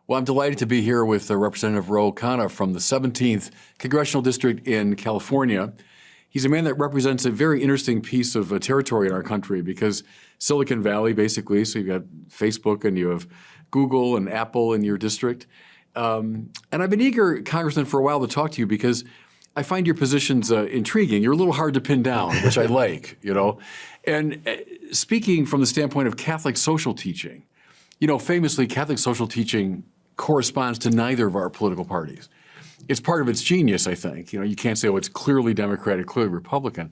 Well, I'm delighted to be here with Representative Ro Khanna from the 17th Congressional District in California. He's a man that represents a very interesting piece of territory in our country because Silicon Valley, basically, so you've got Facebook and you have Google and Apple in your district. And I've been eager, Congressman, for a while to talk to you because I find your positions intriguing. You're a little hard to pin down, which I like, you know. And speaking from the standpoint of Catholic social teaching, you know, famously, Catholic social teaching corresponds to neither of our political parties. It's part of its genius, I think. You know, you can't say, oh, it's clearly Democratic, clearly Republican.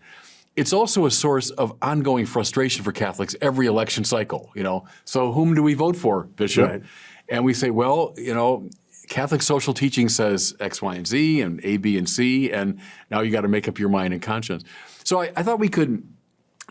It's also a source of ongoing frustration for Catholics every election cycle, you know. So whom do we vote for, Bishop? Right. And we say, well, you know, Catholic social teaching says X, Y, and Z, and A, B, and C, and now you got to make up your mind and conscience. So I thought we could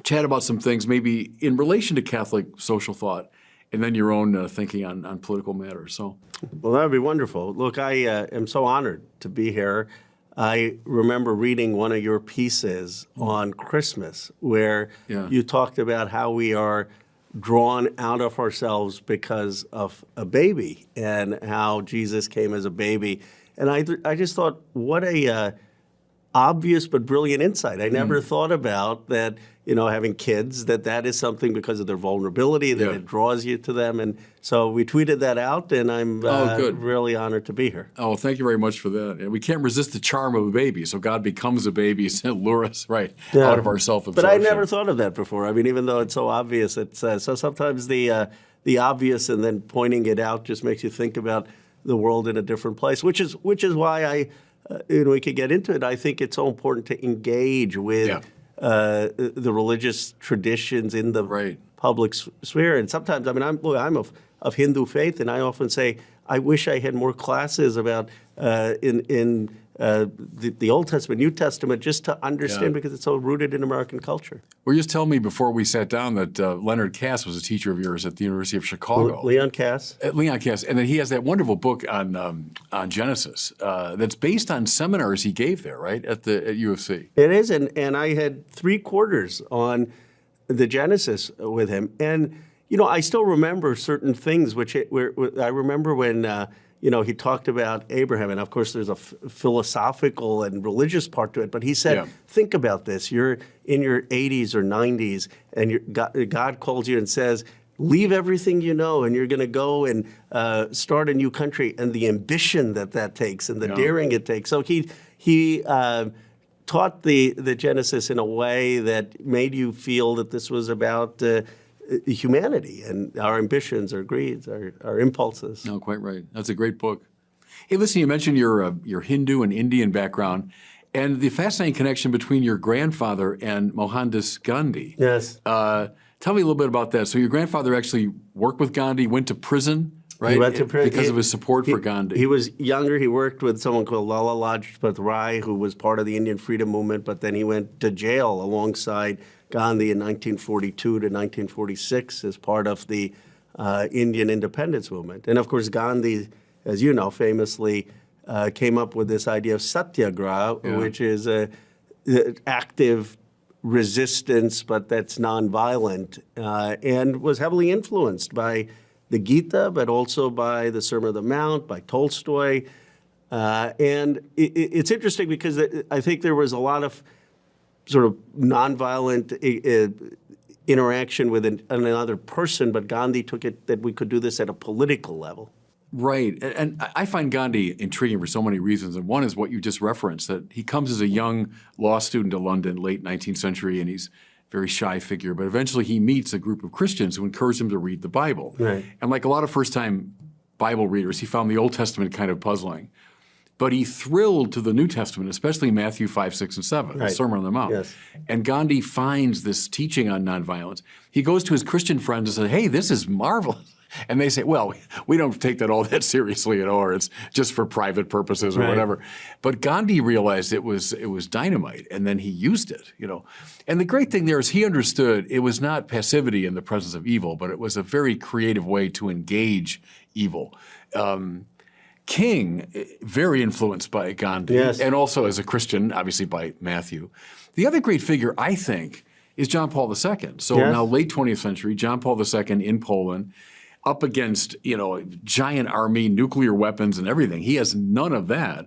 chat about some things maybe in relation to Catholic social thought and then your own thinking on political matters. So, well, that would be wonderful. Look, I am so honored to be here. I remember reading one of your pieces on Christmas where you talked about how we are drawn out of ourselves because of a baby and how Jesus came as a baby. And I just thought, what a obvious but brilliant insight. I never thought about that, you know, having kids, that is something because of their vulnerability, that it draws you to them. And so we tweeted that out, and I'm really honored to be here. Oh, thank you very much for that. And we can't resist the charm of a baby, so God becomes a baby to lure us out of our self-absorption. But I never thought of that before. I mean, even though it's so obvious, it's so sometimes the obvious and then pointing it out just makes you think about the world in a different place, which is why we could get into it. I think it's so important to engage with the religious traditions in the public sphere. And sometimes, I mean, I'm of Hindu faith, and I often say, I wish I had more classes about in the Old Testament, New Testament, just to understand because it's so rooted in American culture. Well, you just tell me before we sat down that Leonard Cass was a teacher of yours at the University of Chicago. Leon Cass. Leon Cass, and then he has that wonderful book on Genesis that's based on seminars he gave there, right, at U of C. It is, and I had 3 quarters on the Genesis with him, and you know, I still remember certain things, I remember when. You know, he talked about Abraham, and of course there's a philosophical and religious part to it, but he said, think about this. You're in your 80s or 90s, and God calls you and says, leave everything you know, and you're going to go and start a new country, and the ambition that takes and the daring it takes. So he taught the Genesis in a way that made you feel that this was about humanity and our ambitions, our greeds, our impulses. No, quite right. That's a great book. Hey, listen, you mentioned your Hindu and Indian background and the fascinating connection between your grandfather and Mohandas Gandhi. Yes. Tell me a little bit about that. So your grandfather actually worked with Gandhi, went to prison, right? He went to prison because of his support for Gandhi. He was younger. He worked with someone called Lala Lajpat Rai, who was part of the Indian freedom movement, but then he went to jail alongside Gandhi in 1942 to 1946 as part of the Indian independence movement. And of course, Gandhi, as you know, famously came up with this idea of satyagraha, which is active resistance, but that's nonviolent, and was heavily influenced by the Gita, but also by the Sermon on the Mount, by Tolstoy. And it's interesting because I think there was a lot of sort of nonviolent interaction with another person, but Gandhi took it that we could do this at a political level. Right. And I find Gandhi intriguing for so many reasons. And one is what you just referenced, that he comes as a young law student to London, late 19th century, and he's a very shy figure. But eventually he meets a group of Christians who encourage him to read the Bible. Right. And like a lot of first-time Bible readers, he found the Old Testament kind of puzzling. But he thrilled to the New Testament, especially Matthew 5, 6, and 7, the Sermon on the Mount. Yes. And Gandhi finds this teaching on nonviolence. He goes to his Christian friends and says, hey, this is marvelous. And they say, well, we don't take that all that seriously at all, or it's just for private purposes or whatever. But Gandhi realized it was dynamite, and then he used it, you know. And the great thing there is he understood it was not passivity in the presence of evil, but it was a very creative way to engage evil. King, very influenced by Gandhi, and also as a Christian, obviously by Matthew. The other great figure, I think, is John Paul II. So now late 20th century, John Paul II in Poland. up against, a giant army, nuclear weapons and everything. He has none of that,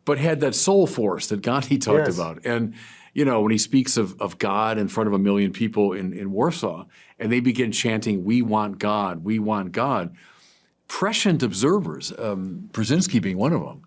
but had that soul force that Gandhi talked Yes. about. And, when he speaks of God in front of 1 million people in Warsaw, and they begin chanting, "We want God, we want God," prescient observers, Brzezinski being one of them,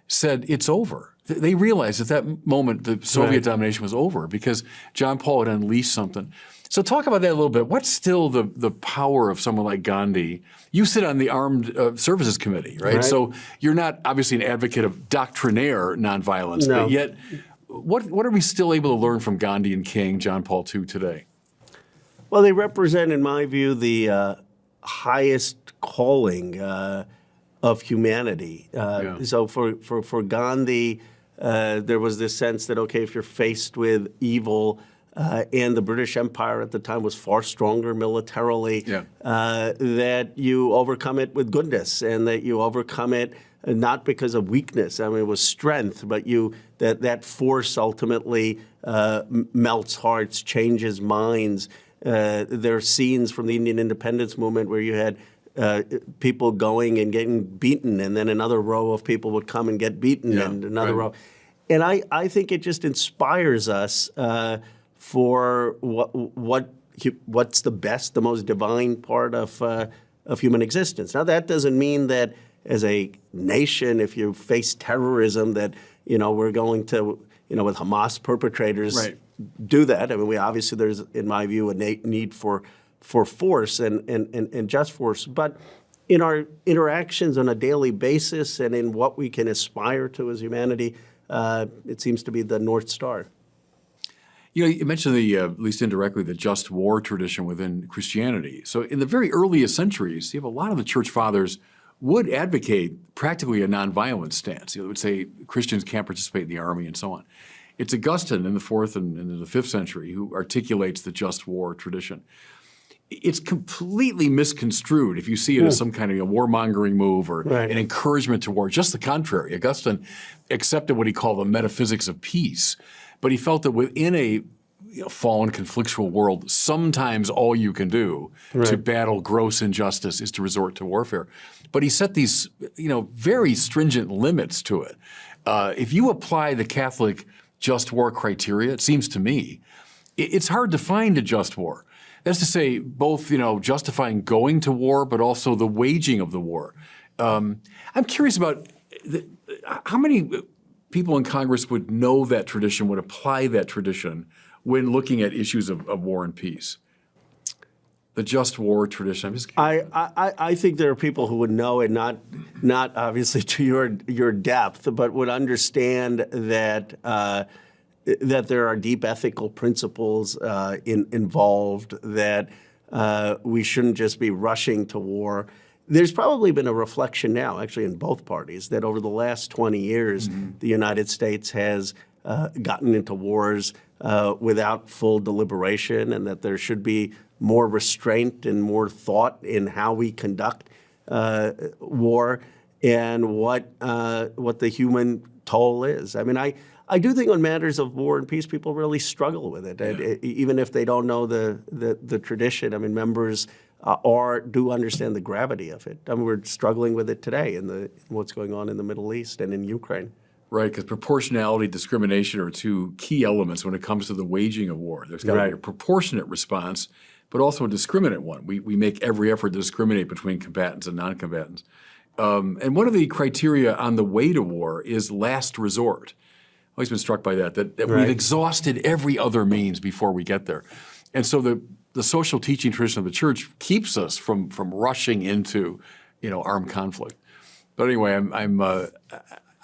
said it's over. They realized at that moment the Soviet domination was over because John Paul had unleashed something. So talk about that a little bit. What's still the power of someone like Gandhi? You sit on the Armed Services Committee, right? So you're not obviously an advocate of doctrinaire nonviolence, but yet what are we still able to learn from Gandhi and King, John Paul II today? Well, they represent, in my view, the highest calling of humanity. So for Gandhi, there was this sense that, okay, if you're faced with evil, and the British Empire at the time was far stronger militarily, that you overcome it with goodness, and that you overcome it not because of weakness. I mean, it was strength, but that force ultimately melts hearts, changes minds. There are scenes from the Indian independence movement where you had people going and getting beaten, and then another row of people would come and get beaten, and another row. And I think it just inspires us for what's the best, the most divine part of human existence. Now, that doesn't mean that as a nation, if you face terrorism, that we're going to with Hamas perpetrators do that. I mean, obviously there's, in my view, a need for force and just force, but in our interactions on a daily basis and in what we can aspire to as humanity, it seems to be the North Star. You mentioned at least indirectly, the just war tradition within Christianity. So in the very earliest centuries, you have a lot of the church fathers would advocate practically a nonviolent stance. They would say Christians can't participate in the army and so on. It's Augustine in the 4th and in the 5th century who articulates the just war tradition. It's completely misconstrued if you see it as some kind of a warmongering move or an encouragement to war. Just the contrary. Augustine accepted what he called the metaphysics of peace, but he felt that within a fallen, conflictual world, sometimes all you can do to battle gross injustice is to resort to warfare. But he set these, very stringent limits to it. If you apply the Catholic just war criteria, it seems to me, it's hard to find a just war. That's to say, both, justifying going to war, but also the waging of the war. I'm curious about how many people in Congress would know that tradition, would apply that tradition when looking at issues of war and peace. The just war tradition. I'm just curious. I think there are people who would know it, not obviously to your depth, but would understand that that there are deep ethical principles involved, that we shouldn't just be rushing to war. There's probably been a reflection now, actually, in both parties, that over the last 20 years, the United States has gotten into wars without full deliberation, and that there should be more restraint and more thought in how we conduct war and what the human toll is. I mean, I do think on matters of war and peace, people really struggle with it, even if they don't know the tradition. I mean, members do understand the gravity of it. I mean, we're struggling with it today in what's going on in the Middle East and in Ukraine. Right, because proportionality, discrimination are two key elements when it comes to the waging of war. There's got to be a proportionate response, but also a discriminate one. We make every effort to discriminate between combatants and non-combatants. And one of the criteria on the way to war is last resort. I've always been struck by that we've exhausted every other means before we get there. And so the social teaching tradition of the church keeps us from rushing into, armed conflict. But anyway,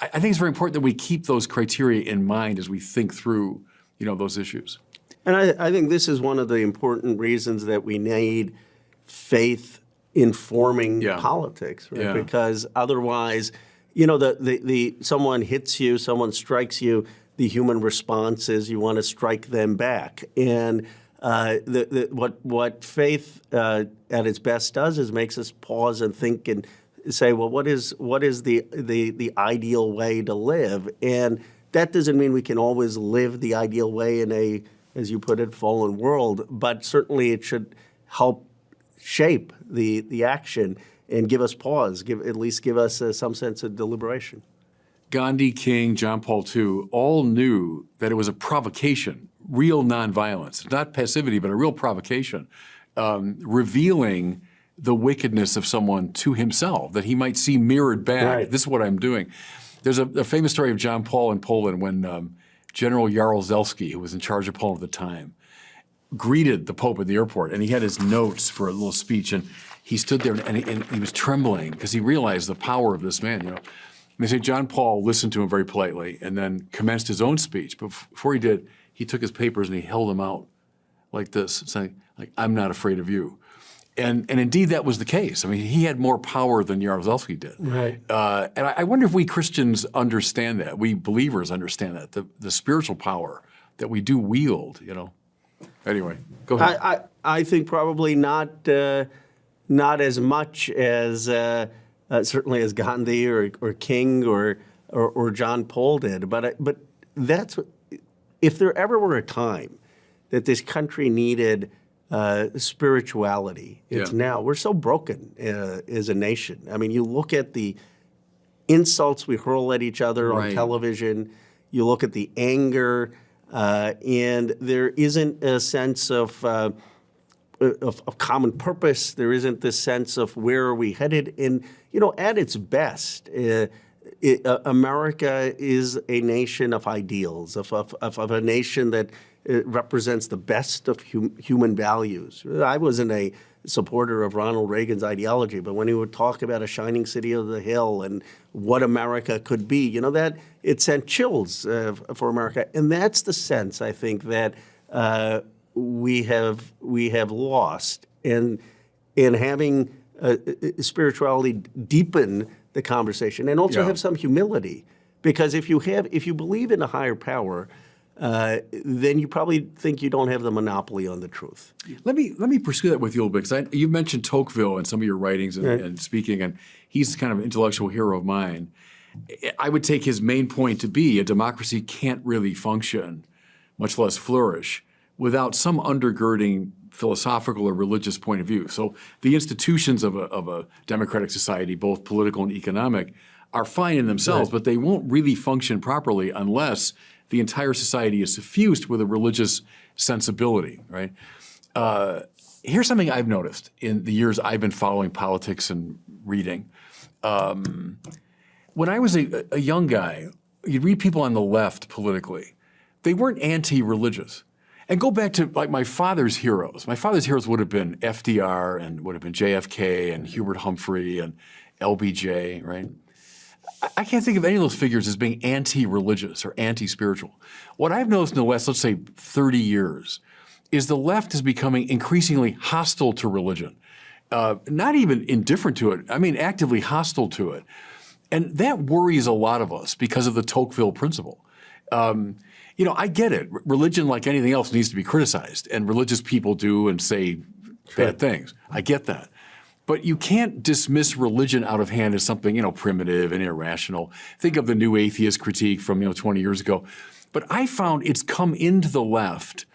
I think it's very important that we keep those criteria in mind as we think through, those issues. And I think this is one of the important reasons that we need faith informing politics, right? Because otherwise, someone hits you, someone strikes you, the human response is you want to strike them back. And what faith at its best does is makes us pause and think and say, well, what is the ideal way to live? And that doesn't mean we can always live the ideal way in a, as you put it, fallen world, but certainly it should help shape the action and give us pause, at least give us some sense of deliberation. Gandhi, King, John Paul II all knew that it was a provocation, real nonviolence, not passivity, but a real provocation, revealing the wickedness of someone to himself, that he might see mirrored back. Right. This is what I'm doing. There's a famous story of John Paul in Poland when General Jaruzelski, who was in charge of Poland at the time, greeted the Pope at the airport, and he had his notes for a little speech, and he stood there and he was trembling because he realized the power of this man, And they say John Paul listened to him very politely and then commenced his own speech. But before he did, he took his papers and he held them out like this, saying, I'm not afraid of you. And indeed, that was the case. I mean, he had more power than Jaruzelski did. Right. And I wonder if we Christians understand that, we believers understand that, the spiritual power that we do wield, Anyway, go ahead. I think probably not as much as certainly as Gandhi or King or John Paul did. But that's if there ever were a time that this country needed spirituality, it's now. We're so broken as a nation. I mean, you look at the insults we hurl at each other on television. You look at the anger. And there isn't a sense of common purpose. There isn't this sense of where are we headed. And, at its best, America is a nation of ideals, of a nation that represents the best of human values. I wasn't a supporter of Ronald Reagan's ideology, but when he would talk about a shining city of the hill and what America could be, that it sent chills for America. And that's the sense, I think, that we have lost. And having spirituality deepen the conversation and also have some humility. Because if you believe in a higher power, then you probably think you don't have the monopoly on the truth. Let me pursue that with you a little bit, because you mentioned Tocqueville in some of your writings and speaking, and he's kind of an intellectual hero of mine. I would take his main point to be a democracy can't really function, much less flourish, without some undergirding philosophical or religious point of view. So the institutions of a democratic society, both political and economic, are fine in themselves, but they won't really function properly unless the entire society is suffused with a religious sensibility, right? Here's something I've noticed in the years I've been following politics and reading. When I was a young guy, you'd read people on the left politically. They weren't anti-religious. And go back to my father's heroes. My father's heroes would have been FDR and would have been JFK and Hubert Humphrey and LBJ, right? I can't think of any of those figures as being anti-religious or anti-spiritual. What I've noticed in the last, let's say, 30 years is the left is becoming increasingly hostile to religion. Not even indifferent to it, I mean actively hostile to it. And that worries a lot of us because of the Tocqueville principle. I get it. Religion, like anything else, needs to be criticized, and religious people do and say bad things. I get that. But you can't dismiss religion out of hand as something, primitive and irrational. Think of the new atheist critique from, 20 years ago. But I found it's come into the left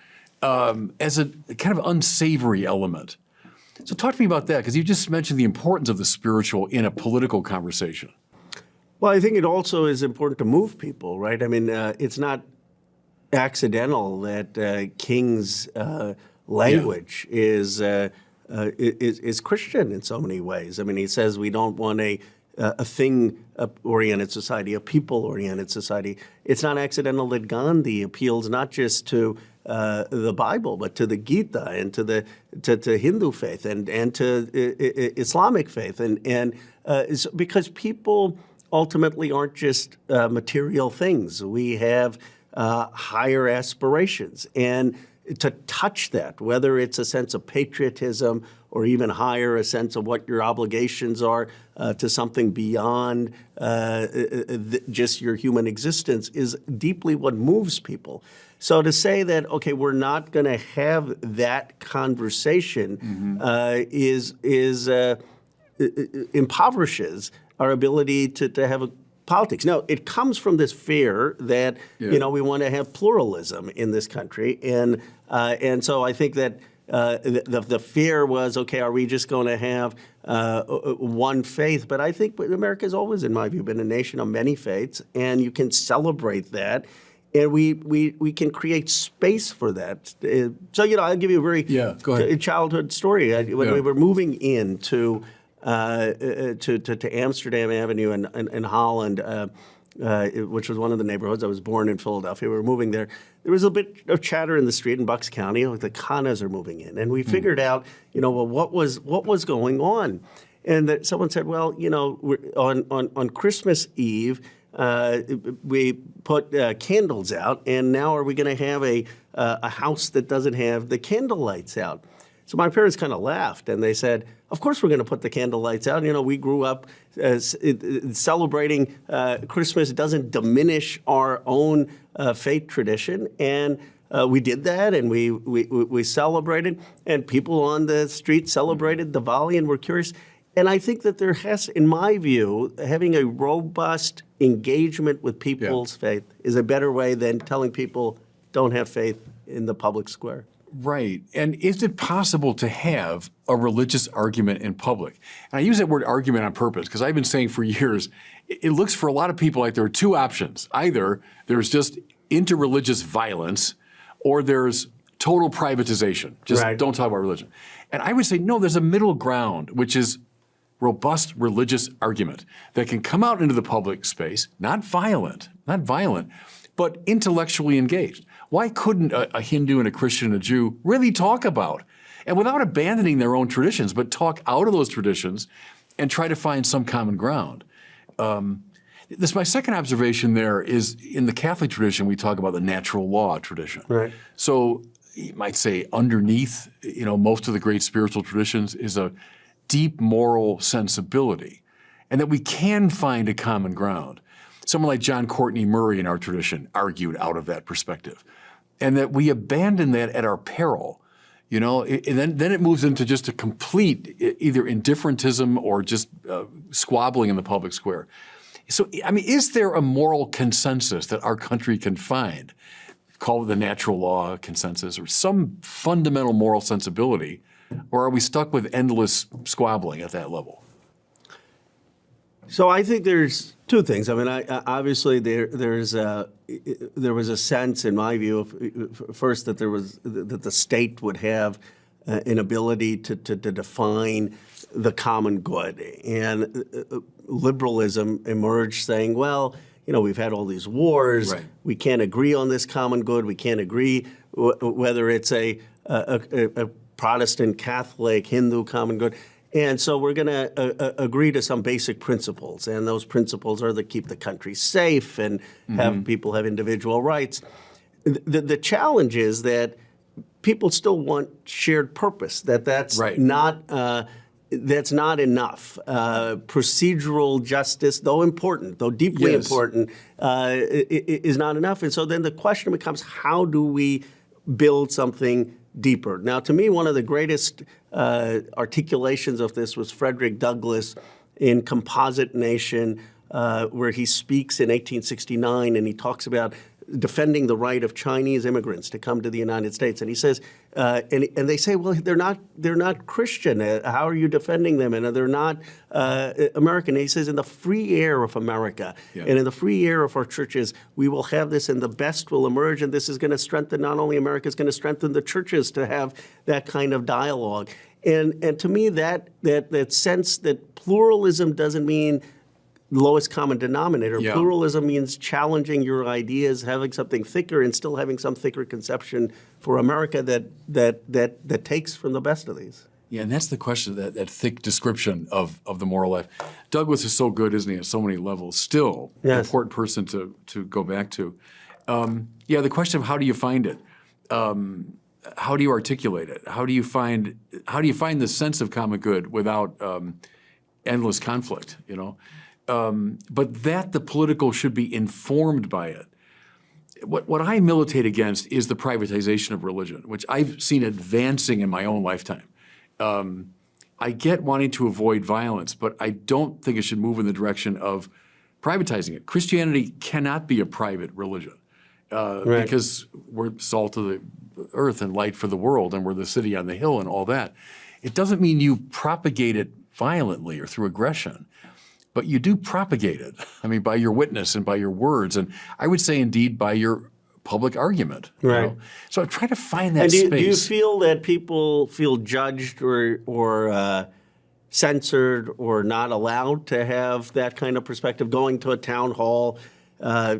as a kind of unsavory element. So talk to me about that, because you just mentioned the importance of the spiritual in a political conversation. Well, I think it also is important to move people, right? I mean, it's not accidental that King's language is Christian in so many ways. I mean, he says we don't want a thing-oriented society, a people-oriented society. It's not accidental that Gandhi appeals not just to the Bible, but to the Gita and to Hindu faith and to Islamic faith, and because people ultimately aren't just material things. We have higher aspirations, and to touch that, whether it's a sense of patriotism or even higher, a sense of what your obligations are to something beyond just your human existence, is deeply what moves people. So to say that, okay, we're not going to have that conversation impoverishes our ability to have a politics. Now, it comes from this fear that we want to have pluralism in this country, and so I think that the fear was, okay, are we just going to have one faith? But I think America has always, in my view, been a nation of many faiths, and you can celebrate that. And we can create space for that. So, I'll give you a very go ahead. childhood story. When we were moving into to Amsterdam Avenue in Holland, which was one of the neighborhoods. I was born in Philadelphia. We were moving there. There was a bit of chatter in the street in Bucks County, like the Khannas are moving in. And we figured out, well, what was going on? And someone said, well, on Christmas Eve, we put candles out, and now are we going to have a house that doesn't have the candle lights out? So my parents kind of laughed, and they said, of course we're going to put the candle lights out. We grew up celebrating Christmas doesn't diminish our own faith tradition, and we did that, and we celebrated, and people on the street celebrated Diwali and were curious. And I think that there has, in my view, having a robust engagement with people's faith is a better way than telling people don't have faith in the public square. Right. And is it possible to have a religious argument in public? And I use that word argument on purpose because I've been saying for years, it looks for a lot of people like there are two options. Either there's just interreligious violence or there's total privatization. Just don't talk about religion. And I would say, no, there's a middle ground, which is robust religious argument that can come out into the public space, not violent, but intellectually engaged. Why couldn't a Hindu and a Christian and a Jew really talk about, and without abandoning their own traditions, but talk out of those traditions and try to find some common ground? My second observation there is in the Catholic tradition, we talk about the natural law tradition. Right. So you might say underneath, most of the great spiritual traditions is a deep moral sensibility, and that we can find a common ground. Someone like John Courtney Murray in our tradition argued out of that perspective, and that we abandon that at our peril. And then it moves into just a complete either indifferentism or just squabbling in the public square. So, is there a moral consensus that our country can find, call it the natural law consensus, or some fundamental moral sensibility, or are we stuck with endless squabbling at that level? So I think there's two things. Obviously there was a sense, in my view, first that that the state would have an ability to define the common good, and liberalism emerged saying, well, we've had all these wars, we can't agree on this common good, we can't agree whether it's a Protestant, Catholic, Hindu common good. And so we're going to agree to some basic principles. And those principles are to keep the country safe and have people have individual rights. The challenge is that people still want shared purpose, that's not enough. Procedural justice, though important, though deeply important, is not enough. And so then the question becomes, how do we build something deeper? Now, to me, one of the greatest articulations of this was Frederick Douglass in Composite Nation, where he speaks in 1869, and he talks about defending the right of Chinese immigrants to come to the United States. And he says, and they say, well, they're not Christian. How are you defending them? And they're not American. And he says, in the free air of America and in the free air of our churches, we will have this, and the best will emerge. And this is going to strengthen not only America, it's going to strengthen the churches to have that kind of dialogue. And to me, that sense that pluralism doesn't mean lowest common denominator. Pluralism means challenging your ideas, having something thicker, and still having some thicker conception for America that takes from the best of these. Yeah, and that's the question, that thick description of the moral life. Douglass is so good, isn't he, at so many levels? Still an important person to go back to. The question of how do you find it? How do you articulate it? How do you find the sense of common good without endless conflict, but that the political should be informed by it. What I militate against is the privatization of religion, which I've seen advancing in my own lifetime. I get wanting to avoid violence, but I don't think it should move in the direction of privatizing it. Christianity cannot be a private religion. because we're salt of the earth and light for the world, and we're the city on the hill and all that. It doesn't mean you propagate it violently or through aggression, but you do propagate it. I mean, by your witness and by your words, and I would say indeed by your public argument. Right. So I try to find that And space. do you feel that people feel judged or censored or not allowed to have that kind of perspective? Going to a town hall,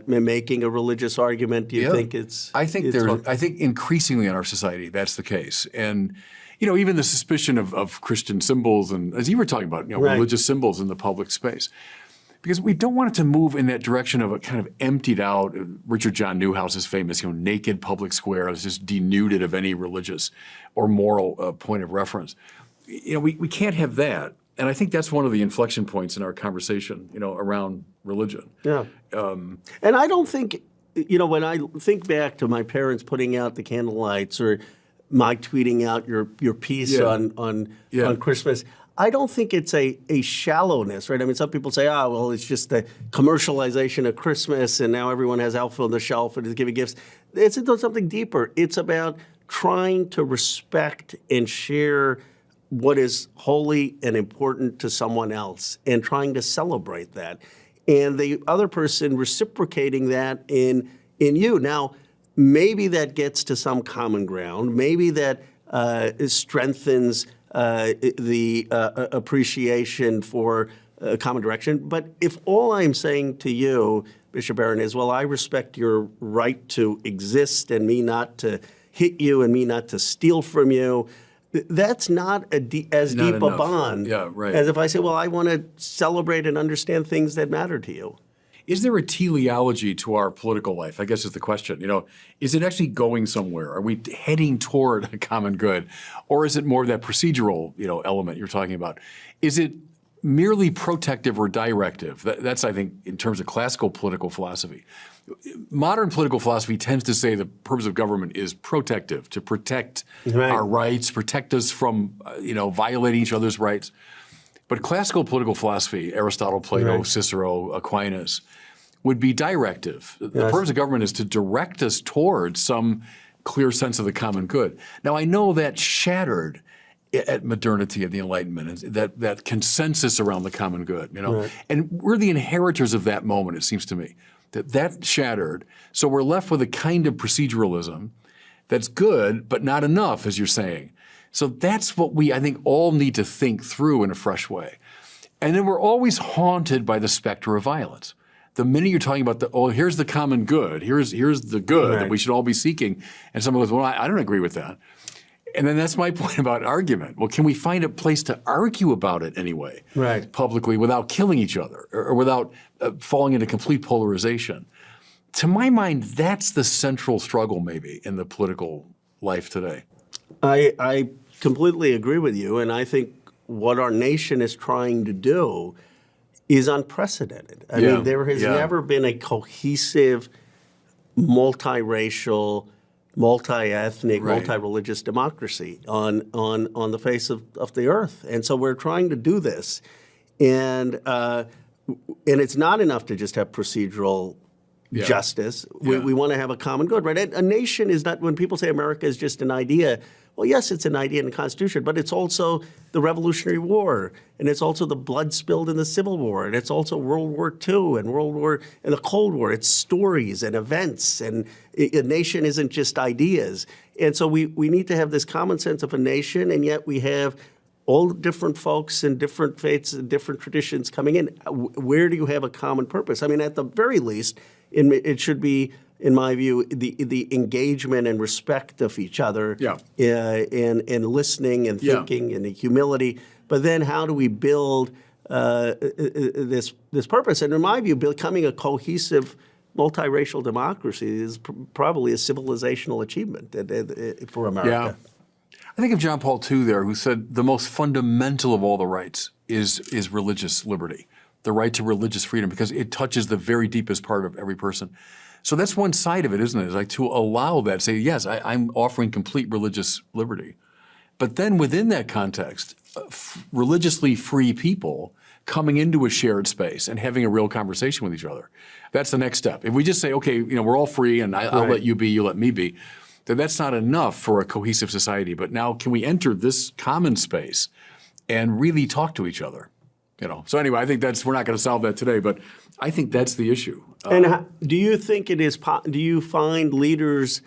making a religious argument, do you think it's? I think increasingly in our society that's the case, and even the suspicion of Christian symbols, and as you were talking about, religious symbols in the public space. Because we don't want it to move in that direction of a kind of emptied out, Richard John Newhouse's famous, naked public square that's just denuded of any religious or moral point of reference. We can't have that. And I think that's one of the inflection points in our conversation, around religion. Yeah. And I don't think, when I think back to my parents putting out the candlelights or my tweeting out your piece on Christmas, I don't think it's a shallowness, right? I mean, some people say, well, it's just the commercialization of Christmas and now everyone has elf on the shelf and is giving gifts. It's something deeper. It's about trying to respect and share what is holy and important to someone else and trying to celebrate that. And the other person reciprocating that in you. Now, maybe that gets to some common ground. Maybe that strengthens the appreciation for common direction. But if all I'm saying to you, Bishop Barron, is, well, I respect your right to exist and me not to hit you and me not to steal from you, that's not as deep a bond as if I say, well, I want to celebrate and understand things that matter to you. Is there a teleology to our political life? I guess is the question. Is it actually going somewhere? Are we heading toward a common good? Or is it more that procedural, element you're talking about? Is it merely protective or directive? That's, I think, in terms of classical political philosophy. Modern political philosophy tends to say the purpose of government is protective, to protect our rights, protect us from, violating each other's rights. But classical political philosophy, Aristotle, Plato, Cicero, Aquinas, would be directive. The purpose of government is to direct us towards some clear sense of the common good. Now, I know that shattered at modernity of the Enlightenment, that consensus around the common good, And we're the inheritors of that moment, it seems to me, that shattered. So we're left with a kind of proceduralism that's good, but not enough, as you're saying. So that's what we, I think, all need to think through in a fresh way. And then we're always haunted by the specter of violence. The minute you're talking about here's the common good, here's the good that we should all be seeking, and someone goes, well, I don't agree with that. And then that's my point about argument. Well, can we find a place to argue about it anyway, publicly, without killing each other or without falling into complete polarization? To my mind, that's the central struggle maybe in the political life today. I completely agree with you, and I think what our nation is trying to do is unprecedented. I mean, there has never been a cohesive, multiracial, multi-ethnic, multi-religious democracy on the face of the earth. And so we're trying to do this. And it's not enough to just have procedural justice. We want to have a common good, right? A nation is not, when people say America is just an idea, well, yes, it's an idea in the Constitution, but it's also the Revolutionary War, and it's also the blood spilled in the Civil War, and it's also World War II and the Cold War. It's stories and events, and a nation isn't just ideas. And so we need to have this common sense of a nation, and yet we have all different folks and different faiths and different traditions coming in. Where do you have a common purpose? I mean, at the very least, it should be, in my view, the engagement and respect of each other, and listening and thinking and the humility. But then how do we build this purpose? And in my view, becoming a cohesive multiracial democracy is probably a civilizational achievement for America. Yeah. I think of John Paul II there, who said the most fundamental of all the rights is religious liberty, the right to religious freedom, because it touches the very deepest part of every person. So that's one side of it, isn't it? It's like to allow that, say, yes, I'm offering complete religious liberty. But then within that context, religiously free people coming into a shared space and having a real conversation with each other. That's the next step. If we just say, okay, we're all free and I'll let you be, you let me be, then that's not enough for a cohesive society. But now can we enter this common space and really talk to each other? So anyway, I think we're not going to solve that today, but I think that's the issue. And do you think it is, do you find leaders,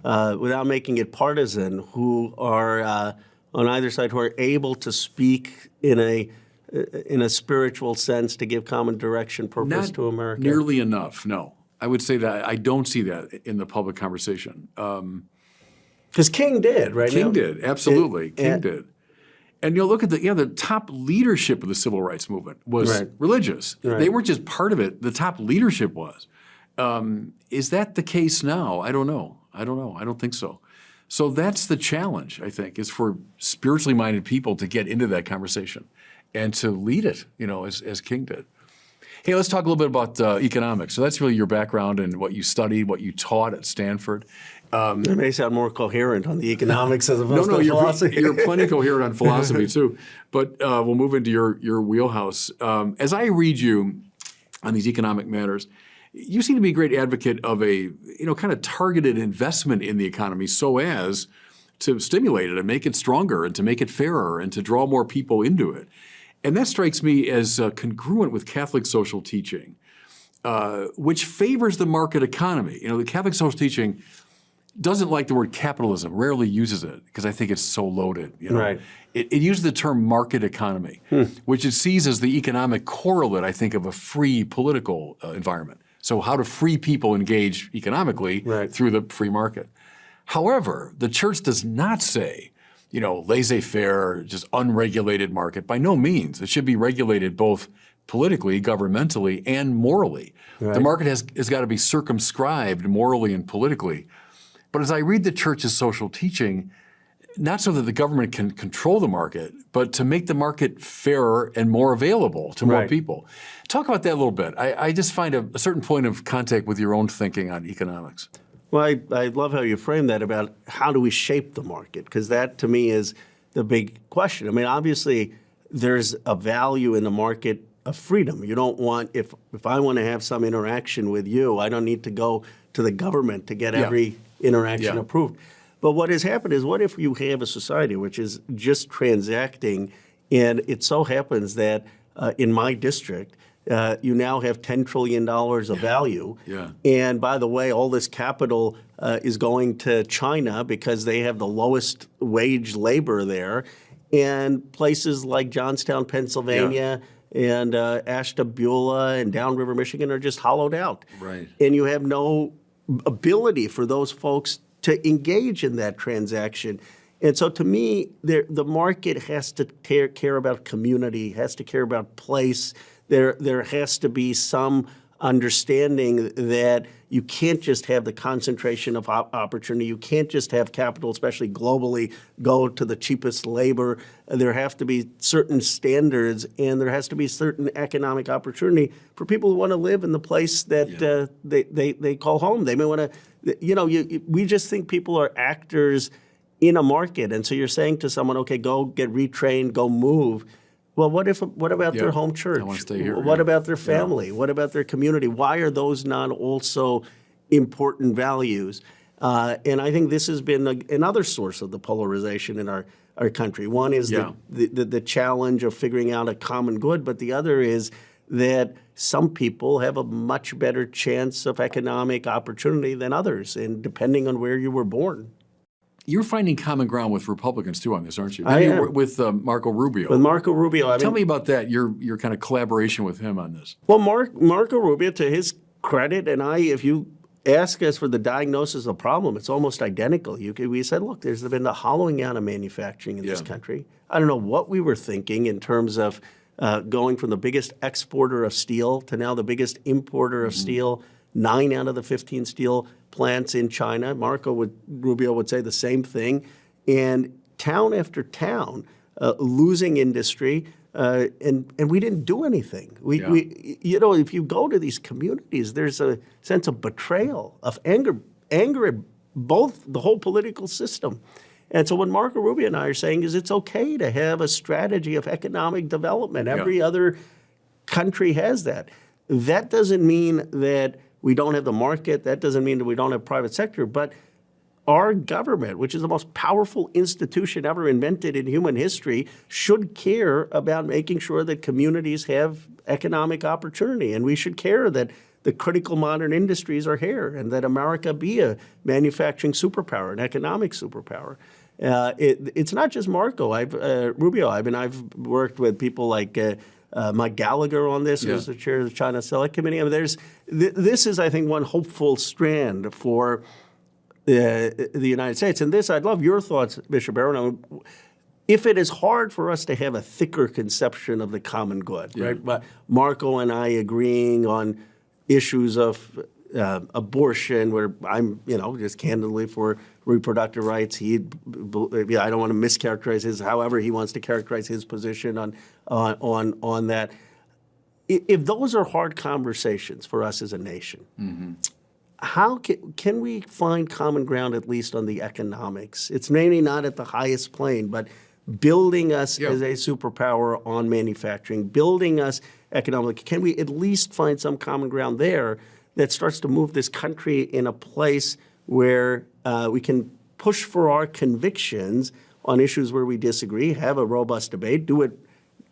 without making it partisan, who are on either side, who are able to speak in a spiritual sense to give common direction, purpose to America? Not nearly enough, no. I would say that I don't see that in the public conversation. Because King did, right? King did, absolutely. King did. And look at the top leadership of the civil rights movement was religious. Right. They weren't just part of it. The top leadership was. Is that the case now? I don't know. I don't think so. So that's the challenge, I think, is for spiritually minded people to get into that conversation and to lead it, as King did. Hey, let's talk a little bit about economics. So that's really your background and what you studied, what you taught at Stanford. It may sound more coherent on the economics as opposed to philosophy. You're plenty coherent on philosophy too. But we'll move into your wheelhouse. As I read you on these economic matters, you seem to be a great advocate of a kind of targeted investment in the economy so as to stimulate it and make it stronger and to make it fairer and to draw more people into it. And that strikes me as congruent with Catholic social teaching, which favors the market economy. The Catholic social teaching doesn't like the word capitalism, rarely uses it because I think it's so loaded. Right. It uses the term market economy, which it sees as the economic correlate, I think, of a free political environment. So how do free people engage economically through the free market? However, the church does not say, laissez-faire, just unregulated market. By no means. It should be regulated both politically, governmentally, and morally. Right. The market has got to be circumscribed morally and politically. But as I read the church's social teaching, not so that the government can control the market, but to make the market fairer and more available to more people. Talk about that a little bit. I just find a certain point of contact with your own thinking on economics. Well, I love how you frame that about how do we shape the market, because that to me is the big question. I mean, obviously, there's a value in the market of freedom. You don't want, if I want to have some interaction with you, I don't need to go to the government to get every interaction approved. But what has happened is, what if you have a society which is just transacting, and it so happens that in my district, you now have $10 trillion of value. And by the way, all this capital is going to China because they have the lowest wage labor there. And places like Johnstown, Pennsylvania, and Ashtabula and Downriver, Michigan are just hollowed out. Right. And you have no ability for those folks to engage in that transaction. And so to me, the market has to care about community, has to care about place. There has to be some understanding that you can't just have the concentration of opportunity. You can't just have capital, especially globally, go to the cheapest labor. There have to be certain standards, and there has to be certain economic opportunity for people who want to live in the place that they call home. They may want to, we just think people are actors in a market. And so you're saying to someone, okay, go get retrained, go move. Well, what about their home church? I want to stay here. What about their family? What about their community? Why are those not also important values? And I think this has been another source of the polarization in our country. One is the challenge of figuring out a common good, but the other is that some people have a much better chance of economic opportunity than others, and depending on where you were born. You're finding common ground with Republicans too on this, aren't you? I am. With Marco Rubio. With Marco Rubio. Tell me about that, your kind of collaboration with him on this. Well, Marco Rubio, to his credit, and if you ask us for the diagnosis of the problem, it's almost identical. We said, look, there's been the hollowing out of manufacturing in this country. I don't know what we were thinking in terms of going from the biggest exporter of steel to now the biggest importer of steel. 9 out of the 15 steel plants in China. Rubio would say the same thing. And town after town losing industry, and we didn't do anything. If you go to these communities, there's a sense of betrayal, of anger at both the whole political system. And so what Marco Rubio and I are saying is it's okay to have a strategy of economic development. Every other country has that. That doesn't mean that we don't have the market. That doesn't mean that we don't have private sector. But our government, which is the most powerful institution ever invented in human history, should care about making sure that communities have economic opportunity. And we should care that the critical modern industries are here and that America be a manufacturing superpower, an economic superpower. It's not just Rubio. I've worked with people like Mike Gallagher on this, who's the chair of the China Select Committee. I mean, this is, I think, one hopeful strand for the United States. And this, I'd love your thoughts, Bishop Barron. If it is hard for us to have a thicker conception of the common good, right? But Marco and I agreeing on issues of abortion, where I'm, just candidly for reproductive rights. I don't want to mischaracterize however he wants to characterize his position on that. If those are hard conversations for us as a nation, how can we find common ground, at least on the economics? It's maybe not at the highest plane, but building us as a superpower on manufacturing, building us economically. Can we at least find some common ground there that starts to move this country in a place where we can push for our convictions on issues where we disagree, have a robust debate, do it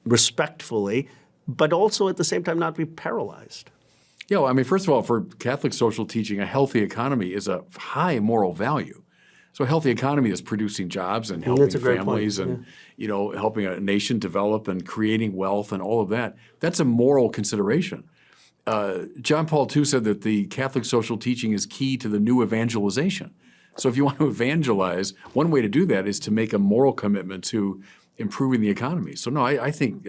respectfully, but also at the same time not be paralyzed? Yeah, well, I mean, first of all, for Catholic social teaching, a healthy economy is a high moral value. So a healthy economy is producing jobs and helping families and, helping a nation develop and creating wealth and all of that. That's a moral consideration. John Paul II said that the Catholic social teaching is key to the new evangelization. So if you want to evangelize, one way to do that is to make a moral commitment to improving the economy. So no, I think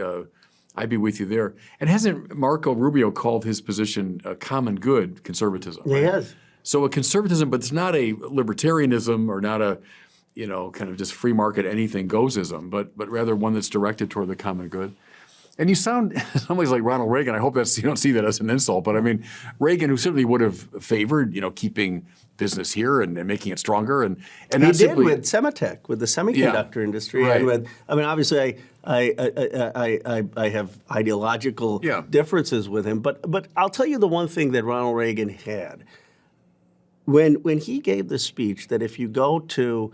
I'd be with you there. And hasn't Marco Rubio called his position a common good conservatism? Right? He has. So a conservatism, but it's not a libertarianism or not a, kind of just free market anything goesism, but rather one that's directed toward the common good. And you sound in some ways like Ronald Reagan. I hope you don't see that as an insult, but I mean, Reagan, who certainly would have favored, keeping business here and making it stronger. And he did simply, with Semitech, with the semiconductor industry. Right. And obviously, I have ideological differences with him, but I'll tell you the one thing that Ronald Reagan had. When he gave the speech that if you go to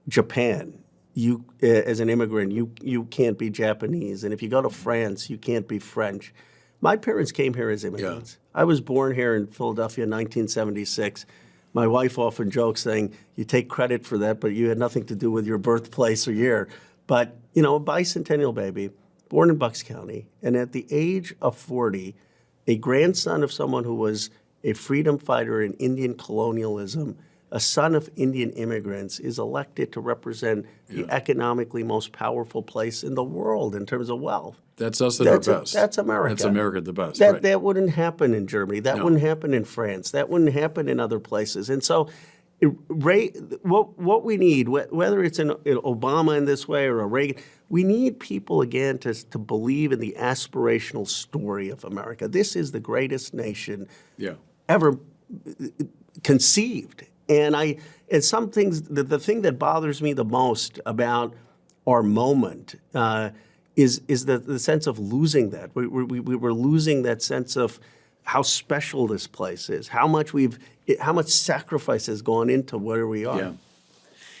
Japan, you as an immigrant, you can't be Japanese, and if you go to France, you can't be French. My parents came here as immigrants. I was born here in Philadelphia in 1976. My wife often jokes saying, you take credit for that, but you had nothing to do with your birthplace or year. But, a bicentennial baby, born in Bucks County, and at the age of 40, a grandson of someone who was a freedom fighter in Indian colonialism, a son of Indian immigrants, is elected to represent the economically most powerful place in the world in terms of wealth. That's us at our best. That's America. That's America at the best. That wouldn't happen in Germany. That wouldn't happen in France. That wouldn't happen in other places. And so what we need, whether it's an Obama in this way or a Reagan, we need people, again, to believe in the aspirational story of America. This is the greatest nation ever conceived. And some things, the thing that bothers me the most about our moment is the sense of losing that. We're losing that sense of how special this place is, how much sacrifice has gone into where we are. Yeah.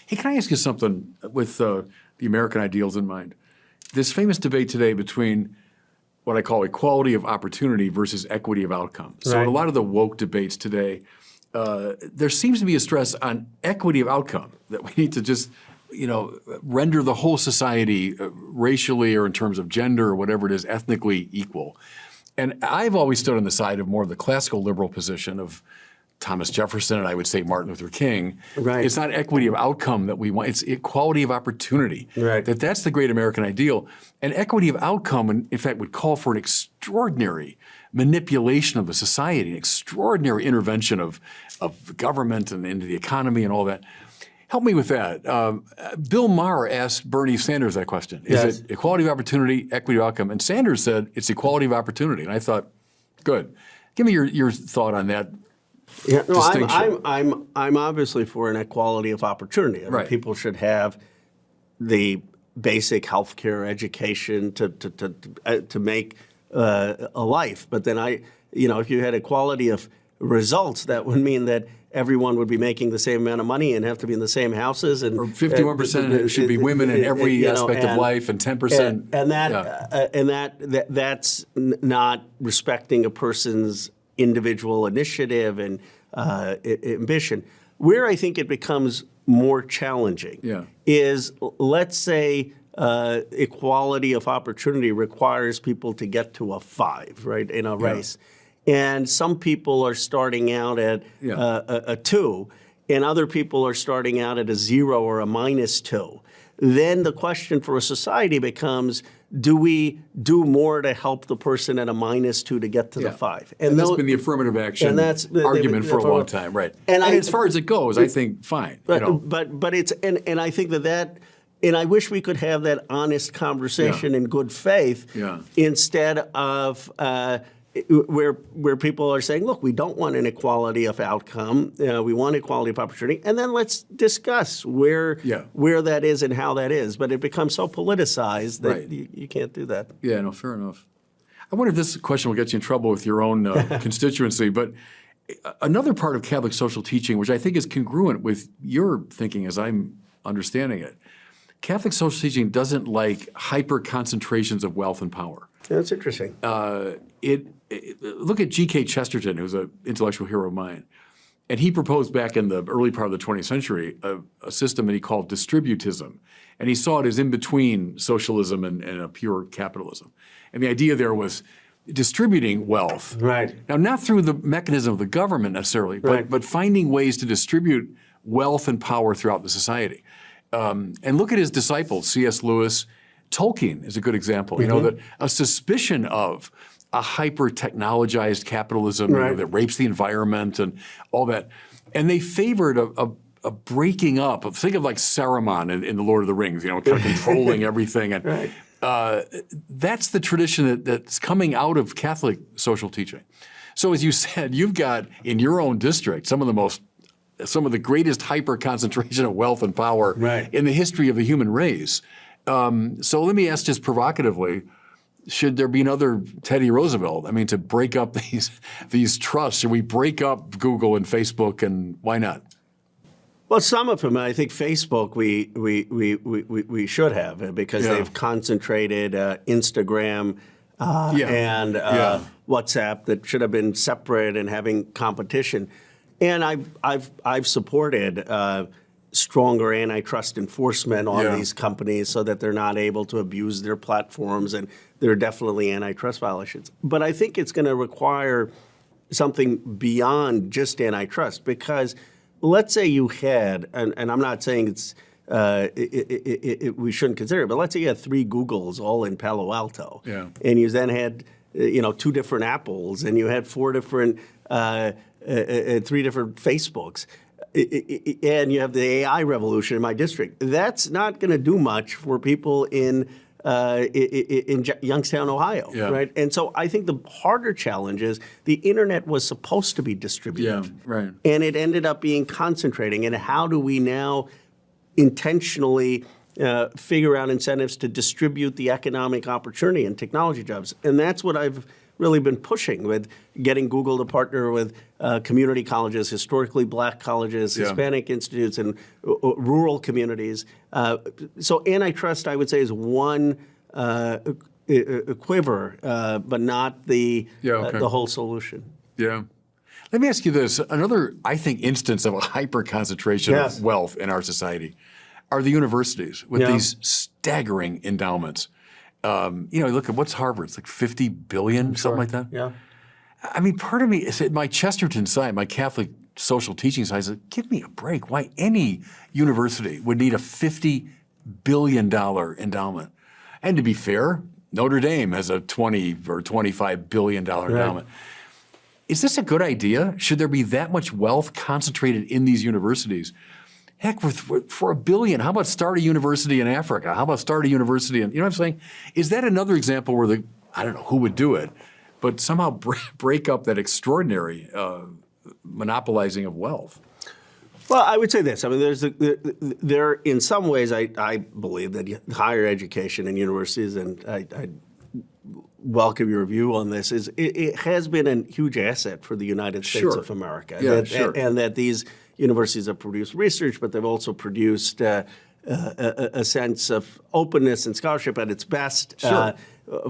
Hey, can I ask you something with the American ideals in mind? This famous debate today between what I call equality of opportunity versus equity of outcome. So in a lot of the woke debates today, there seems to be a stress on equity of outcome, that we need to just, render the whole society racially or in terms of gender or whatever it is, ethnically equal. And I've always stood on the side of more of the classical liberal position of Thomas Jefferson and I would say Martin Luther King. Right. It's not equity of outcome that we want, it's equality of opportunity. Right. That's the great American ideal. And equity of outcome, in fact, would call for an extraordinary manipulation of the society, an extraordinary intervention of government and into the economy and all that. Help me with that. Bill Maher asked Bernie Sanders that question. Is it equality of opportunity, equity of outcome? And Sanders said it's equality of opportunity. And I thought, good. Give me your thought on that. Yeah, no, I'm obviously for an equality of opportunity. I mean, people should have the basic health care, education to make a life. But then if you had equality of results, that would mean that everyone would be making the same amount of money and have to be in the same houses. And or 51% should be women in every aspect of life, and 10%. That's not respecting a person's individual initiative and ambition. Where I think it becomes more challenging is, let's say, equality of opportunity requires people to get to a 5, right, in a race. And some people are starting out at a 2, and other people are starting out at a 0 or a -2. Then the question for a society becomes, do we do more to help the person at a -2 to get to the 5? And that's been the affirmative action argument for a long time, right? And as far as it goes, I think fine. But it's and I think that. And I wish we could have that honest conversation in good faith instead of where people are saying, look, we don't want inequality of outcome. We want equality of opportunity. And then let's discuss where that is and how that is. But it becomes so politicized that you can't do that. Yeah, no, fair enough. I wonder if this question will get you in trouble with your own constituency. But another part of Catholic social teaching, which I think is congruent with your thinking as I'm understanding it, Catholic social teaching doesn't like hyper concentrations of wealth and power. That's interesting. Look at G.K. Chesterton, who's an intellectual hero of mine. And he proposed back in the early part of the 20th century a system that he called distributism. And he saw it as in between socialism and a pure capitalism. And the idea there was distributing wealth. Right. Now, not through the mechanism of the government necessarily, but finding ways to distribute wealth and power throughout the society. And look at his disciples, C.S. Lewis. Tolkien is a good example. You know, that a suspicion of a hyper-technologized capitalism that rapes the environment and all that. And they favored a breaking up of, think of like Saruman in The Lord of the Rings, you know, kind of controlling everything. And that's the tradition that's coming out of Catholic social teaching. So as you said, you've got in your own district some of the greatest hyper-concentration of wealth and power in the history of the human race. So let me ask just provocatively, should there be another Teddy Roosevelt? I mean, to break up these trusts, should we break up Google and Facebook, and why not? Well, some of them, I think Facebook we should have, because they've concentrated Instagram and WhatsApp that should have been separate and having competition. And I've supported stronger antitrust enforcement on these companies so that they're not able to abuse their platforms, and there are definitely antitrust violations. But I think it's going to require something beyond just antitrust, because let's say you had, and I'm not saying it's we shouldn't consider it, but let's say you had 3 Googles all in Palo Alto, and you then had 2 different Apples, and you had 4 different 3 different Facebooks. And you have the AI revolution in my district. That's not going to do much for people in Youngstown, Ohio, right? And so I think the harder challenge is the internet was supposed to be distributed, and it ended up being concentrating. And how do we now intentionally figure out incentives to distribute the economic opportunity and technology jobs? And that's what I've really been pushing, with getting Google to partner with community colleges, historically black colleges, Hispanic institutes, and rural communities. So antitrust, I would say, is one quiver, but not the whole solution. Yeah. Let me ask you this. Another, I think, instance of a hyper-concentration of wealth in our society are the universities with these staggering endowments. Look at what's Harvard. It's like $50 billion, something like that. Yeah. I mean, part of me is at my Chesterton side, my Catholic social teaching side, is like, give me a break. Why any university would need a $50 billion endowment? And to be fair, Notre Dame has a $20 or $25 billion endowment. Is this a good idea? Should there be that much wealth concentrated in these universities? Heck, for $1 billion, how about start a university in Africa? How about start a university in, you know what I'm saying? Is that another example where I don't know who would do it, but somehow break up that extraordinary monopolizing of wealth? Well, I would say this. I mean, there in some ways, I believe that higher education and universities, and I welcome your view on this, is it has been a huge asset for the United States Sure. of America. Yeah, sure. And that these universities have produced research, but they've also produced a sense of openness and scholarship at its best Sure.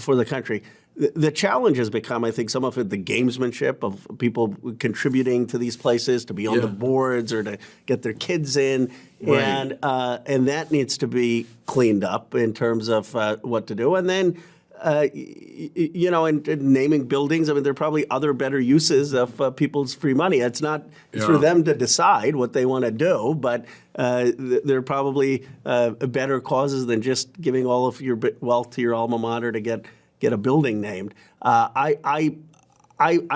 for the country. The challenge has become, I think, some of it the gamesmanship of people contributing to these places to be on Yeah. the boards or to get their kids in, Right. and that needs to be cleaned up in terms of what to do. And then, and naming buildings. I mean, there are probably other better uses of people's free money. It's for Yeah. them to decide what they want to do, but there are probably better causes than just giving all of your wealth to your alma mater to get a building named. I'm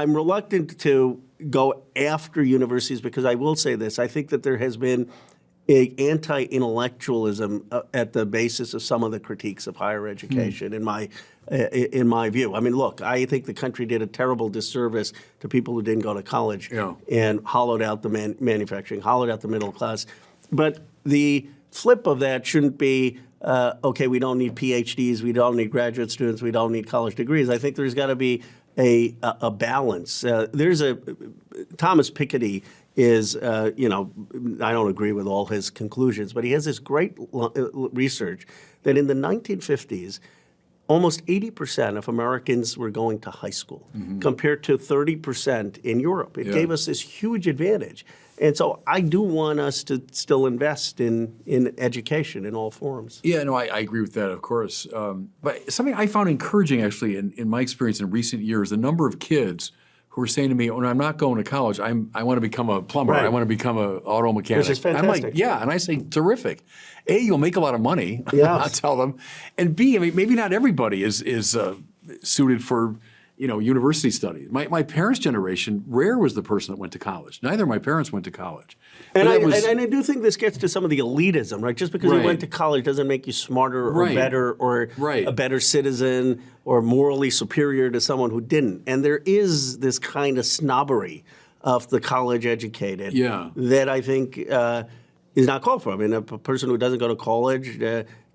reluctant to go after universities because I will say this. I think that there has been an anti-intellectualism at the basis of some of the critiques of higher education, in my view. I mean, look, I think the country did a terrible disservice to people who didn't go to college and hollowed out the manufacturing, hollowed out the middle class. But the flip of that shouldn't be, okay, we don't need PhDs, we don't need graduate students, we don't need college degrees. I think there's got to be a balance. Thomas Piketty is, I don't agree with all his conclusions, but he has this great research that in the 1950s, almost 80% of Americans were going to high school, compared to 30% in Europe. It gave us this huge advantage. And so I do want us to still invest in education in all forms. Yeah, no, I agree with that, of course. But something I found encouraging, actually, in my experience in recent years, the number of kids who are saying to me, "Oh, no, I'm not going to college. I want to become a plumber. Right. I want to become an auto mechanic." Which is I'm fantastic. like, yeah, and I say, terrific. A, you'll make a lot of money. Yes. I'll tell them. And B, I mean, maybe not everybody is suited for university studies. My parents' generation, rare was the person that went to college. Neither of my parents went to college. And But I do think this gets to some of the elitism, right? Just because you Right. went to college doesn't make you smarter or Right. better or Right. a better citizen or morally superior to someone who didn't. And there is this kind of snobbery of the college educated that I think is not called for. I mean, a person who doesn't go to college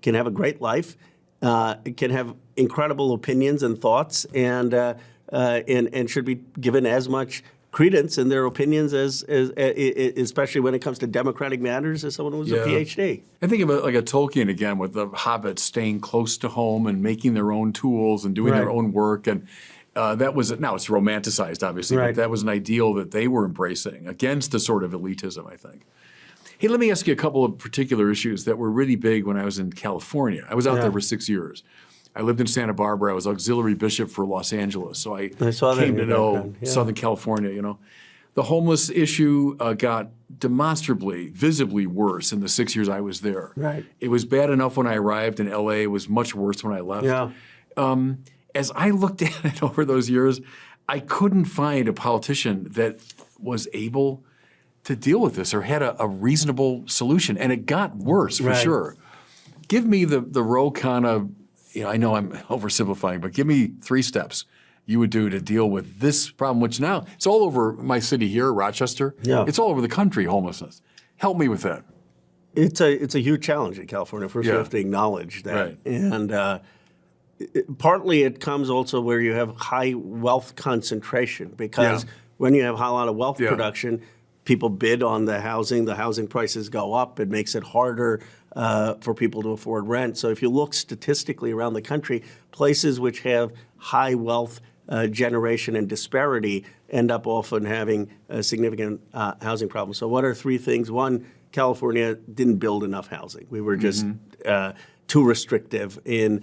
can have a great life, can have incredible opinions and thoughts, and should be given as much credence in their opinions as especially when it comes to democratic matters, as someone who's a PhD. I think of it like a Tolkien again, with the hobbits staying close to home and making their own tools and doing their Right. own work. And that was, now it's romanticized, obviously, Right. but that was an ideal that they were embracing against a sort of elitism, I think. Hey, let me ask you a couple of particular issues that were really big when I was in California. I was out there for 6 years. I lived in Santa Barbara. I was auxiliary bishop for Los Angeles, so I saw that came in to your know background, yeah. Southern California. The homeless issue got demonstrably, visibly worse in the 6 years I was there. Right. It was bad enough when I arrived in LA. It was much worse when I left. Yeah. As I looked at it over those years, I couldn't find a politician that was able to deal with this or had a reasonable solution. And it got worse, for Right. sure. Give me the Khanna, I know I'm oversimplifying, but give me 3 steps you would do to deal with this problem, which now it's all over my city here, Rochester. Yeah. It's all over the country, homelessness. Help me with that. It's a huge challenge in California. First, you have to acknowledge that. Right. And partly it comes also where you have high wealth concentration, because when you have a lot of wealth production, people bid on the housing prices go up, it makes it harder for people to afford rent. So if you look statistically around the country, places which have high wealth generation and disparity end up often having significant housing problems. So what are 3 things? One, California didn't build enough housing. We were just too restrictive in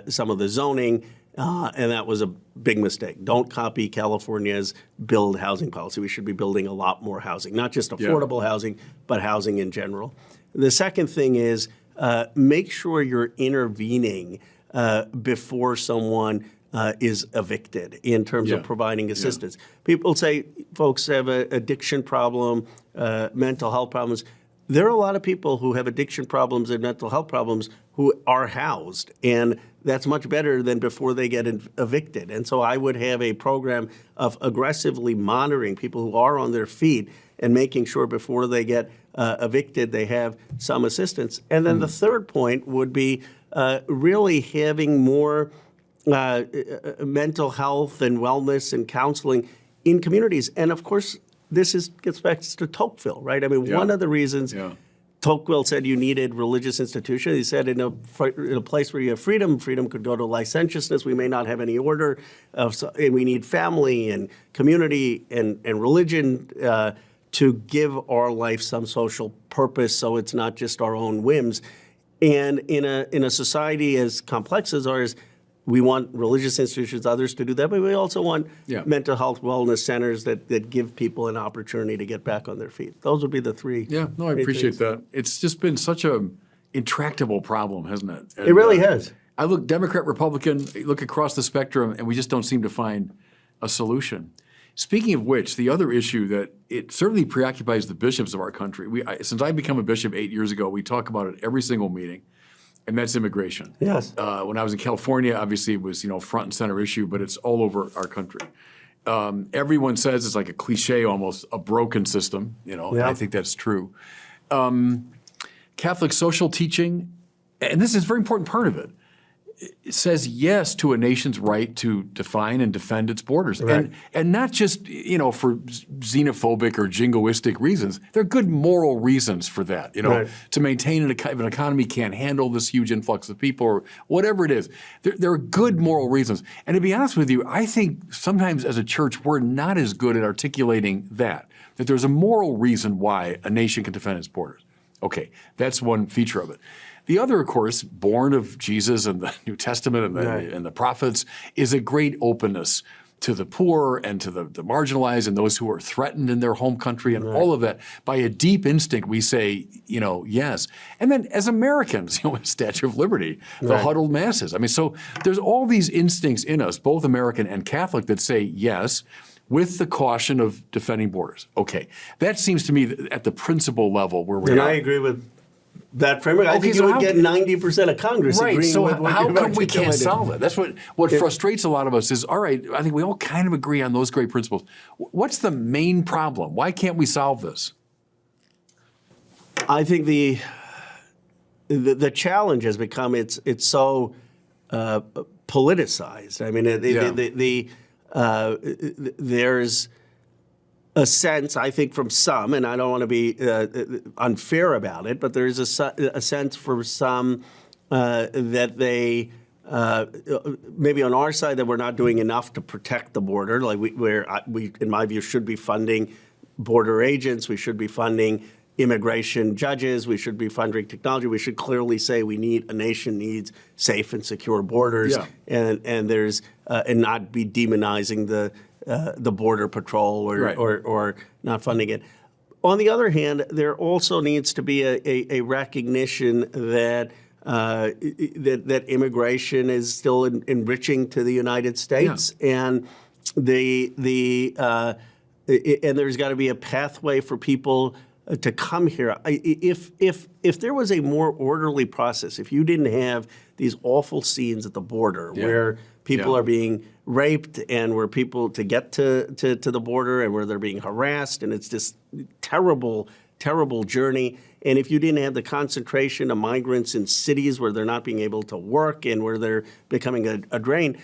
some of the zoning, and that was a big mistake. Don't copy California's build housing policy. We should be building a lot more housing, not just affordable housing, but housing in general. The second thing is make sure you're intervening before someone is evicted in terms of providing assistance. People say folks have an addiction problem, mental health problems. There are a lot of people who have addiction problems and mental health problems who are housed, and that's much better than before they get evicted. And so I would have a program of aggressively monitoring people who are on their feet and making sure before they get evicted they have some assistance. And then the third point would be really having more mental health and wellness and counseling in communities. And of course, gets back to Tocqueville, right? I mean, one of the reasons Tocqueville said you needed religious institutions. He said in a place where you have freedom could go to licentiousness. We may not have any order, and we need family and community and religion to give our life some social purpose, so it's not just our own whims. And in a society as complex as ours, we want religious institutions, others to do that, but we also want mental health wellness centers that give people an opportunity to get back on their feet. Those would be the three. Yeah, no, I appreciate that. It's just been such a intractable problem, hasn't it? And, it really has. I look Democrat, Republican, look across the spectrum, and we just don't seem to find a solution. Speaking of which, the other issue that it certainly preoccupies the bishops of our country, since I became a bishop 8 years ago, we talk about it every single meeting, and that's immigration. Yes. When I was in California, obviously it was front and center issue, but it's all over our country. Everyone says it's like a cliche, almost a broken system. And I think that's true. Catholic social teaching, and this is a very important part of it, it says yes to a nation's right to define and defend its borders, right. and not just for xenophobic or jingoistic reasons. There are good moral reasons for that. Right. To maintain if an economy can't handle this huge influx of people or whatever it is. There are good moral reasons. And to be honest with you, I think sometimes as a church we're not as good at articulating that there's a moral reason why a nation can defend its borders. Okay, that's one feature of it. The other, of course, born of Jesus and the New Testament and the prophets, is a great openness to the poor and to the marginalized and those who are threatened in their home country and all of that. By a deep instinct, we say, yes. And then as Americans, Statue of Liberty, the huddled masses. I mean, so there's all these instincts in us, both American and Catholic, that say yes, with the caution of defending borders. Okay, that seems to me at the principle level where we are. And I agree with that framework. I think you would get 90% of Congress agreeing so with what how you've come we can't articulated? solve it? That's what frustrates a lot of us is, all right, I think we all kind of agree on those great principles. What's the main problem? Why can't we solve this? I think the challenge has become it's so politicized. I mean, there's a sense, I think, from some, and I don't want to be unfair about it, but there is a sense for some that they maybe on our side that we're not doing enough to protect the border. Like we, in my view, should be funding border agents. We should be funding immigration judges. We should be funding technology. We should clearly say a nation needs safe and secure borders, and there's and not be demonizing the border patrol or not funding it. On the other hand, there also needs to be a recognition that that immigration is still enriching to the United States, and and there's got to be a pathway for people to come here. If there was a more orderly process, if you didn't have these awful scenes at the border where people are being raped and where people to get to the border and where they're being harassed, and it's this terrible, terrible journey. And if you didn't have the concentration of migrants in cities where they're not being able to work and where they're becoming a drain,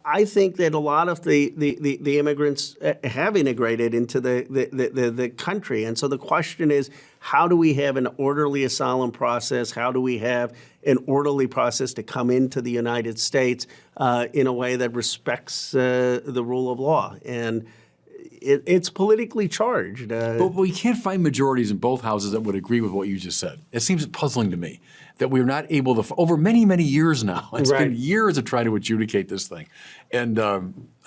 I think that a lot of the immigrants have integrated into the country. And so the question is, how do we have an orderly asylum process? How do we have an orderly process to come into the United States in a way that respects the rule of law? And it's politically charged. But we can't find majorities in both houses that would agree with what you just said. It seems puzzling to me that we're not able to, over many, many years now, it's been years of trying to adjudicate this thing. And I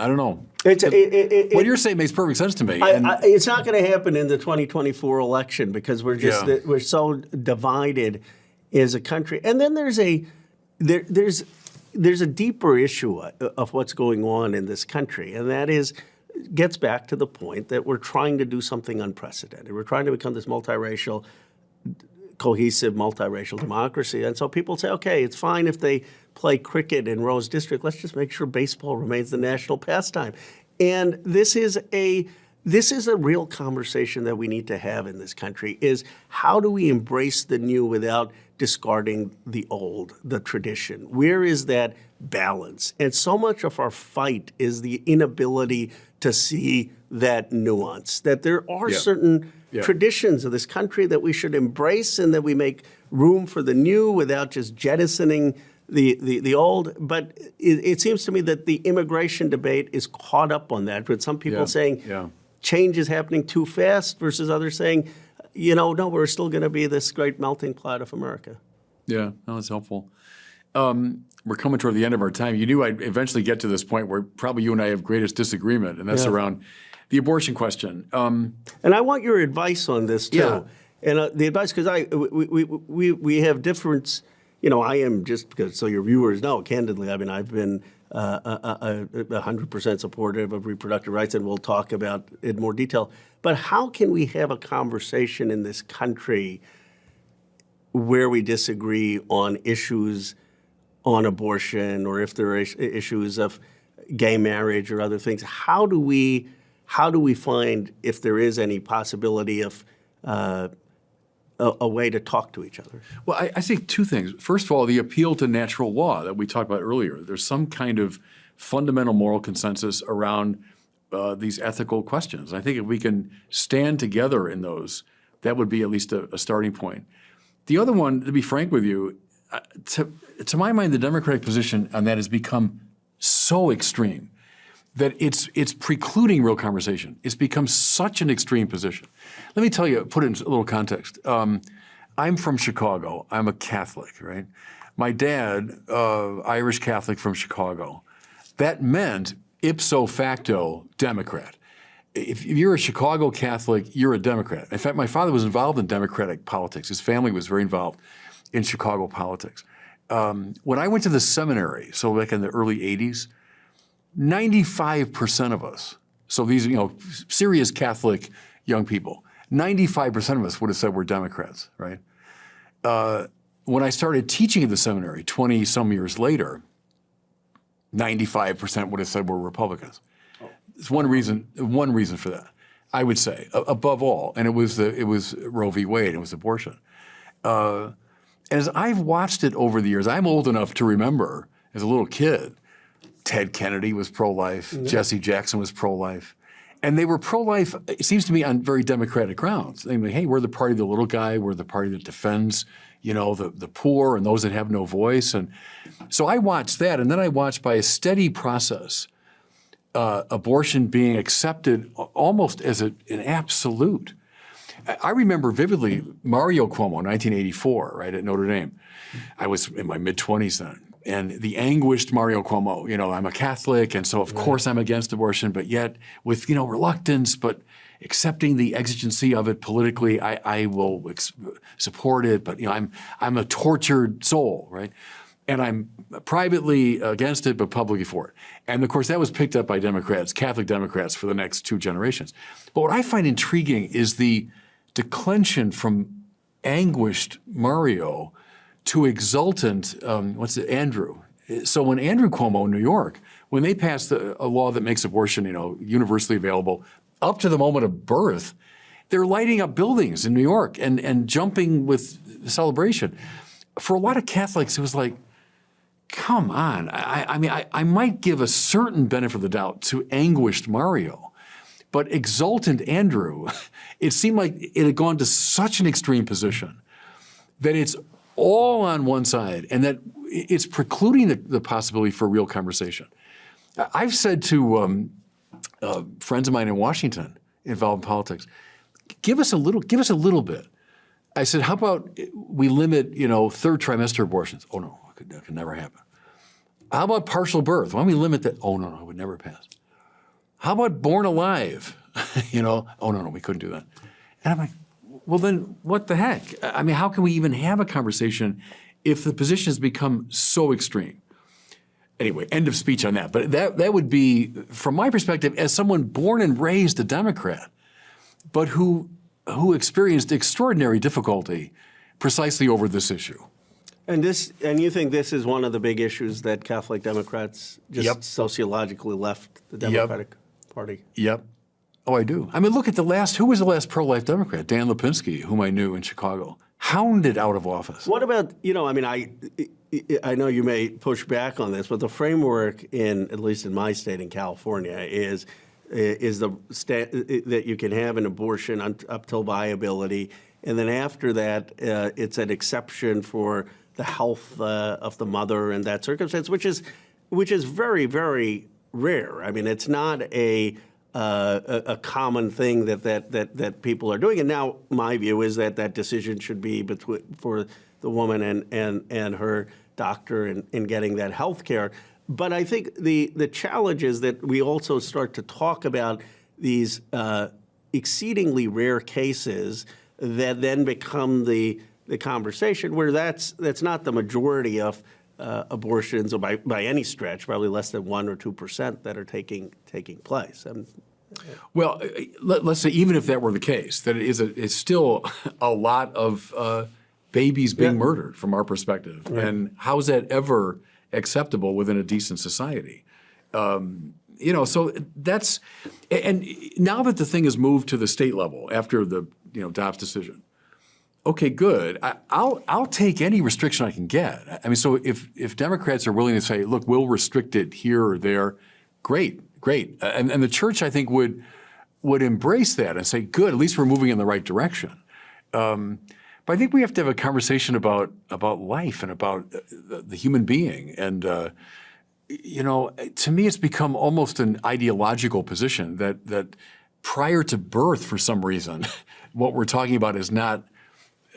don't know. What you're saying makes perfect sense to me. It's not going to happen in the 2024 election because we're so divided as a country. And then there's a deeper issue of what's going on in this country, and that gets back to the point that we're trying to do something unprecedented. We're trying to become this multiracial, cohesive, multiracial democracy. And so people say, okay, it's fine if they play cricket in Rose District. Let's just make sure baseball remains the national pastime. And this is a real conversation that we need to have in this country, is how do we embrace the new without discarding the old, the tradition? Where is that balance? And so much of our fight is the inability to see that nuance, that there are certain traditions of this country that we should embrace and that we make room for the new without just jettisoning the old. But it seems to me that the immigration debate is caught up on that, with some people saying change is happening too fast versus others saying, no, we're still going to be this great melting pot of America. Yeah, no, that's helpful. We're coming toward the end of our time. You knew I'd eventually get to this point where probably you and I have greatest disagreement, and that's around the abortion question. And I want your advice on this too. Yeah. And the advice, because we have difference. I am, just because so your viewers know, candidly, I mean, I've been 100% supportive of reproductive rights, and we'll talk about it in more detail. But how can we have a conversation in this country where we disagree on issues on abortion, or if there are issues of gay marriage or other things? How do we find, if there is any possibility of a way to talk to each other? Well, I think two things. First of all, the appeal to natural law that we talked about earlier. There's some kind of fundamental moral consensus around these ethical questions. I think if we can stand together in those, that would be at least a starting point. The other one, to be frank with you, to my mind, the Democratic position on that has become so extreme that it's precluding real conversation. It's become such an extreme position. Let me tell you, put it in a little context. I'm from Chicago. I'm a Catholic, right? My dad, Irish Catholic from Chicago. That meant ipso facto Democrat. If you're a Chicago Catholic, you're a Democrat. In fact, my father was involved in Democratic politics. His family was very involved in Chicago politics. When I went to the seminary, so back in the early 80s, 95% of us, so these, serious Catholic young people, 95% of us would have said we're Democrats, right? When I started teaching at the seminary 20-some years later, 95% would have said we're Republicans. It's one reason for that, I would say, above all, and it was Roe v. Wade, it was abortion. And as I've watched it over the years, I'm old enough to remember, as a little kid, Ted Kennedy was pro-life, Jesse Jackson was pro-life. And they were pro-life, it seems to me, on very democratic grounds. They mean, hey, we're the party of the little guy, we're the party that defends, the poor and those that have no voice. And so I watched that, and then I watched, by a steady process, abortion being accepted almost as an absolute. I remember vividly Mario Cuomo, 1984, right, at Notre Dame. I was in my mid-20s then. And the anguished Mario Cuomo, I'm a Catholic, and so of course I'm against abortion, but yet with, reluctance, but accepting the exigency of it politically, I will support it, but, I'm a tortured soul, right? And I'm privately against it, but publicly for it. And of course, that was picked up by Democrats, Catholic Democrats, for the next 2 generations. But what I find intriguing is the declension from anguished Mario to exultant, Andrew. So when Andrew Cuomo in New York, when they passed a law that makes abortion, universally available up to the moment of birth, they're lighting up buildings in New York and jumping with celebration. For a lot of Catholics, it was like, come on. I might give a certain benefit of the doubt to anguished Mario, but exultant Andrew, it seemed like it had gone to such an extreme position that it's all on one side, and that it's precluding the possibility for real conversation. I've said to friends of mine in Washington involved in politics, give us a little bit. I said, how about we limit, third trimester abortions? Oh no, that could never happen. How about partial birth? Why don't we limit that? Oh no, it would never pass. How about born alive? Oh no, we couldn't do that. And I'm like, well then, what the heck? How can we even have a conversation if the position has become so extreme? Anyway, end of speech on that. But that would be, from my perspective, as someone born and raised a Democrat, but who experienced extraordinary difficulty precisely over this issue. And you think this is one of the big issues that Catholic Democrats just sociologically left the Democratic Party? Yep. Oh, I do. Look at who was the last pro-life Democrat? Dan Lipinski, whom I knew in Chicago. hounded out of office. What about, I mean, I know you may push back on this, but the framework at least in my state in California is that you can have an abortion up till viability, and then after that, it's an exception for the health of the mother in that circumstance, which is very, very rare. I mean, it's not a common thing that people are doing. And now my view is that decision should be for the woman and her doctor in getting that health care. But I think the challenge is that we also start to talk about these exceedingly rare cases that then become the conversation, where that's not the majority of abortions, or by any stretch, probably less than 1 or 2% that are taking place. Well, let's say even if that were the case, that it's still a lot of babies being murdered from our perspective. Right. And how is that ever acceptable within a decent society? So that's, and now that the thing has moved to the state level after the Dobbs decision, okay, good. I'll take any restriction I can get. I mean, so if Democrats are willing to say, look, we'll restrict it here or there, great. And the church, I think, would embrace that and say, good, at least we're moving in the right direction. But I think we have to have a conversation about life and about the human being. And, to me, it's become almost an ideological position that prior to birth, for some reason, what we're talking about is not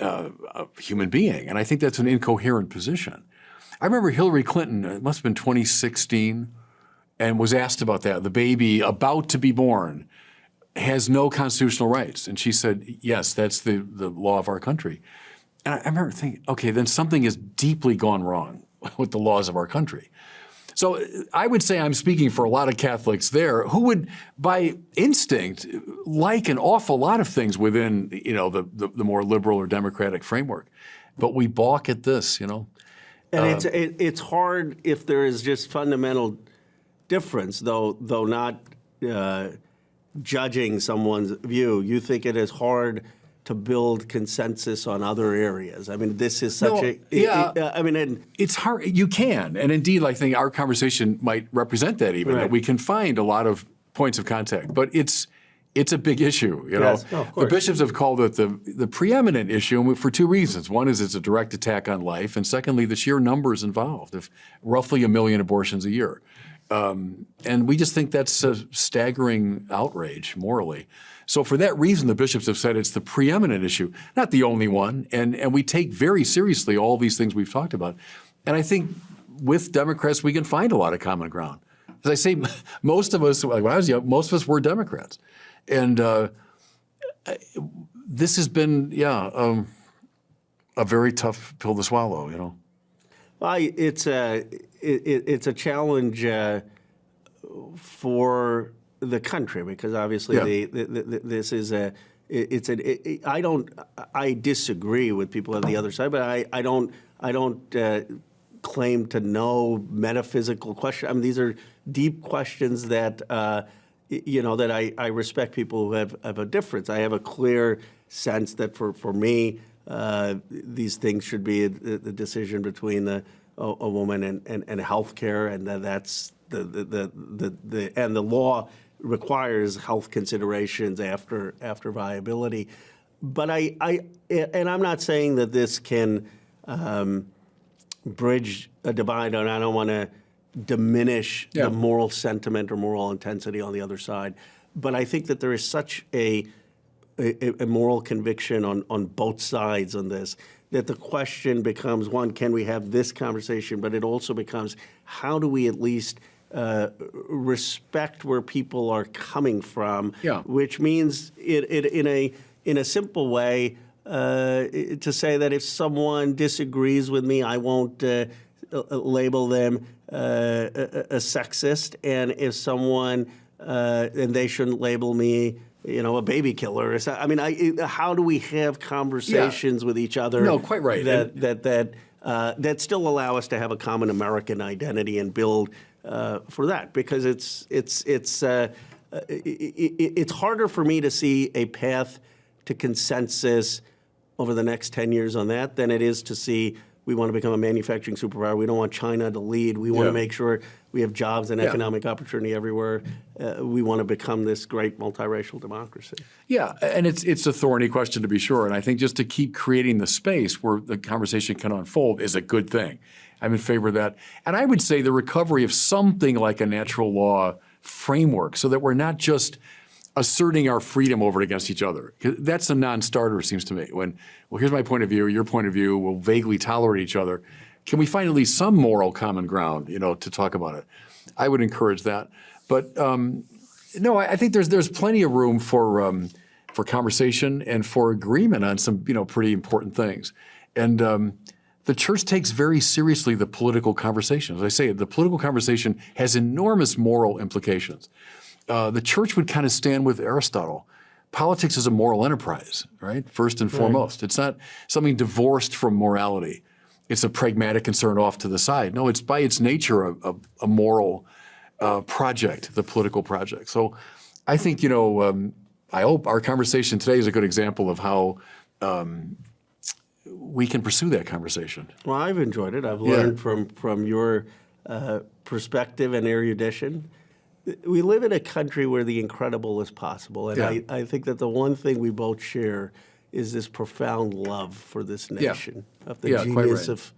a human being. And I think that's an incoherent position. I remember Hillary Clinton, it must have been 2016, and was asked about that. The baby about to be born has no constitutional rights. And she said, yes, that's the law of our country. And I remember thinking, okay, then something has deeply gone wrong with the laws of our country. So I would say I'm speaking for a lot of Catholics there who would, by instinct, like an awful lot of things within, the more liberal or democratic framework. But we balk at this, And it's hard if there is just fundamental difference, though not judging someone's view. You think it is hard to build consensus on other areas. I mean, this is such it's hard. You can, and indeed, I think our conversation might represent that. Even that we can find a lot of points of contact, but it's a big issue. Yes. No, of course. The bishops have called it the preeminent issue for two reasons. One is it's a direct attack on life, and secondly, the sheer numbers involved of roughly 1 million abortions a year. And we just think that's a staggering outrage morally. So for that reason, the bishops have said it's the preeminent issue, not the only one. And we take very seriously all these things we've talked about. And I think with Democrats, we can find a lot of common ground. As I say, most of us, when I was young, most of us were Democrats. And this has been, a very tough pill to swallow, Well, it's a challenge for the country, because obviously this is I disagree with people on the other side, but I don't claim to know metaphysical questions. I mean, these are deep questions that that I respect people who have a difference. I have a clear sense that for me, these things should be the decision between a woman and health care, and that's and the law requires health considerations after viability. But I'm not saying that this can bridge a divide, and I don't want to diminish the moral sentiment or moral intensity on the other side. But I think that there is such a moral conviction on both sides on this, that the question becomes, one, can we have this conversation? But it also becomes, how do we at least respect where people are coming from? Which means in a simple way to say that if someone disagrees with me, I won't label them a sexist, and if someone and they shouldn't label me a baby killer. I mean, how do we have conversations with each other? No, quite right. That still allow us to have a common American identity and build for that, because it's harder for me to see a path to consensus over the next 10 years on that than it is to see we want to become a manufacturing superpower. We don't want China to lead. We want to make sure we have jobs and economic opportunity everywhere. We want to become this great multiracial democracy. Yeah, and it's a thorny question to be sure. And I think just to keep creating the space where the conversation can unfold is a good thing. I'm in favor of that. And I would say the recovery of something like a natural law framework so that we're not just asserting our freedom over and against each other. That's a non-starter, it seems to me. When, well, here's my point of view, your point of view, we'll vaguely tolerate each other. Can we find at least some moral common ground, to talk about it? I would encourage that. But no, I think there's plenty of room for conversation and for agreement on some, pretty important things. And the church takes very seriously the political conversation. As I say, the political conversation has enormous moral implications. The church would kind of stand with Aristotle. Politics is a moral enterprise, right? First and foremost. It's not something divorced from morality. It's a pragmatic concern off to the side. No, it's by its nature a moral project, the political project. So I think, I hope our conversation today is a good example of how we can pursue that conversation. Well, I've enjoyed it. I've learned from your perspective and erudition. We live in a country where the incredible is possible, and I think that the one thing we both share is this profound love for this nation, of the genius of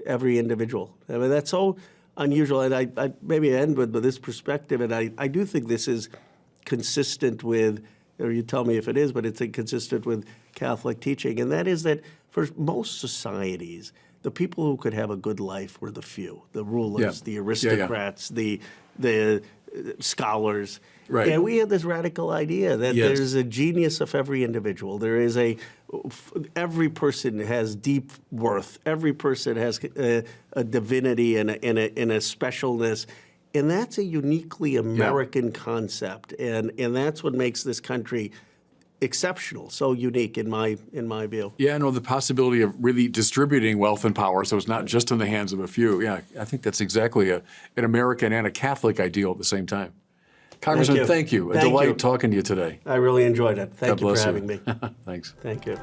every individual. I mean, that's so unusual, and I maybe end with this perspective, and I do think this is consistent with, or you tell me if it is, but it's consistent with Catholic teaching, and that is that for most societies, the people who could have a good life were the few, the rulers, the aristocrats, the scholars. Right. And we have this radical idea that there's a genius of every individual. There is every person has deep worth. Every person has a divinity and a specialness. And that's a uniquely American concept. And that's what makes this country exceptional, so unique in my view. Yeah, no, the possibility of really distributing wealth and power so it's not just in the hands of a few. Yeah, I think that's exactly an American and a Catholic ideal at the same time. Congressman, thank you. A delight talking to you today. I really enjoyed it. Thank you for God bless having me. Thanks. Thank you.